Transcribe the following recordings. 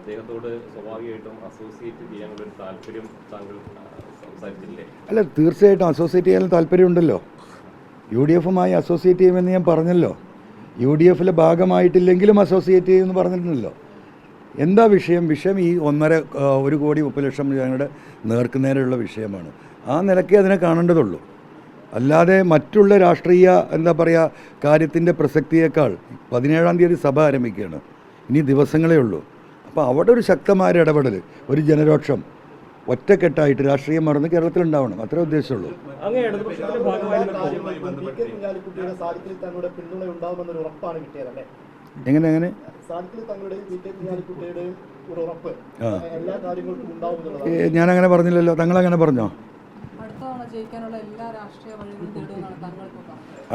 അദ്ദേഹത്തോട് സ്വാഭാവികമായിട്ടും അസോസിയേറ്റ് ചെയ്യാനുള്ള ഒരു താല്പര്യം താങ്കൾ സംസാരിച്ചില്ലേ? അല്ല, തീർച്ചയായിട്ടും അസോസിയേറ്റ് ചെയ്യാൻ താല്പര്യമുണ്ടല്ലോ. UDF-മായി അസോസിയേറ്റ് ചെയ്യുമെന്ന് ഞാൻ പറഞ്ഞല്ലോ. UDF-ലെ ഭാഗമായിട്ടില്ലെങ്കിലും അസോസിയേറ്റ് ചെയ്യുമെന്ന് പറഞ്ഞിട്ടുണ്ടല്ലോ. എന്താ വിഷയം? വിഷയം ഈ 1,30,00,000 ജനങ്ങളുടെ നേർക്കുനേരെയുള്ള വിഷയമാണ്. ആ നിലയ്ക്ക് അതിനെ കാണേണ്ടതുള്ളൂ. അല്ലാതെ മറ്റുള്ള രാഷ്ട്രീയ കാര്യത്തിൻ്റെ പ്രസക്തിയേക്കാൾ 17-ാം തീയതി സഭ ആരംഭിക്കുകയാണ്. ഇനി ദിവസങ്ങളേ ഉള്ളൂ. അപ്പോൾ അവിടെ ഒരു ശക്തമായ ഇടപെടൽ, ഒരു ജനരോക്ഷം ഒറ്റക്കെട്ടായിട്ട് രാഷ്ട്രീയം മറന്ന് കേരളത്തിലുണ്ടാവണം. അത്രേ ഉദ്ദേശമുള്ളൂ. എങ്ങനെ ഞാനങ്ങനെ പറഞ്ഞില്ലല്ലോ. തങ്ങളങ്ങനെ പറഞ്ഞോ?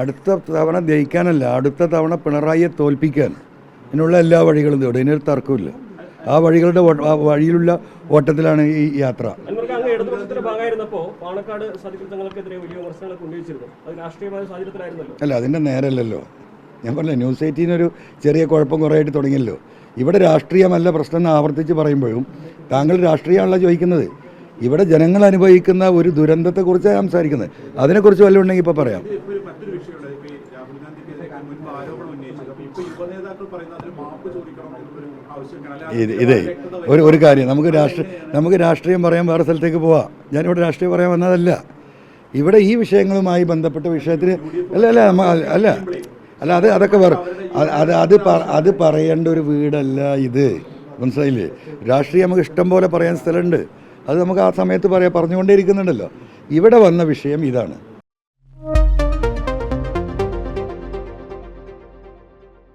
അടുത്ത തവണ ജയിക്കാനല്ല, അടുത്ത തവണ പിണറായിയെ തോൽപ്പിക്കാൻ ഇതിനുള്ള എല്ലാ വഴികളും തേടും. ഇതിനൊരു തർക്കമില്ല. ആ വഴിയിലുള്ള ഓട്ടത്തിലാണ് ഈ യാത്ര. അല്ല, അതിൻ്റെ നേരമല്ലല്ലോ. ഞാൻ പറഞ്ഞില്ല, ന്യൂസ് 18 ചെറിയ കുഴപ്പം കുറേ ആയിട്ട് തുടങ്ങിയല്ലോ. ഇവിടെ രാഷ്ട്രീയമല്ല പ്രശ്നം എന്ന് ആവർത്തിച്ച് പറയുമ്പോഴും താങ്കൾ രാഷ്ട്രീയമാണല്ലോ ചോദിക്കുന്നത്. ഇവിടെ ജനങ്ങൾ അനുഭവിക്കുന്ന ഒരു ദുരന്തത്തെക്കുറിച്ചാണ് സംസാരിക്കുന്നത്. അതിനെക്കുറിച്ച് വല്ലതും ഉണ്ടെങ്കിൽ ഇപ്പോൾ പറയാം. ഇതേ ഒരു കാര്യം, നമുക്ക് രാഷ്ട്രീയം പറയാൻ വേറെ സ്ഥലത്തേക്ക് പോവാം. ഞാനിവിടെ രാഷ്ട്രീയം പറയാൻ വന്നതല്ല. ഇവിടെ ഈ വിഷയങ്ങളുമായി ബന്ധപ്പെട്ട വിഷയത്തിന് അതൊക്കെ വേറെ അത് പറയേണ്ട ഒരു വീടല്ല ഇത്. മനസ്സിലായില്ലേ? രാഷ്ട്രീയം നമുക്ക് ഇഷ്ടം പോലെ പറയാൻ സ്ഥലമുണ്ട്. അത് നമുക്ക് ആ സമയത്ത് പറഞ്ഞുകൊണ്ടേ ഇരിക്കുന്നുണ്ടല്ലോ. ഇവിടെ വന്ന വിഷയം ഇതാണ്.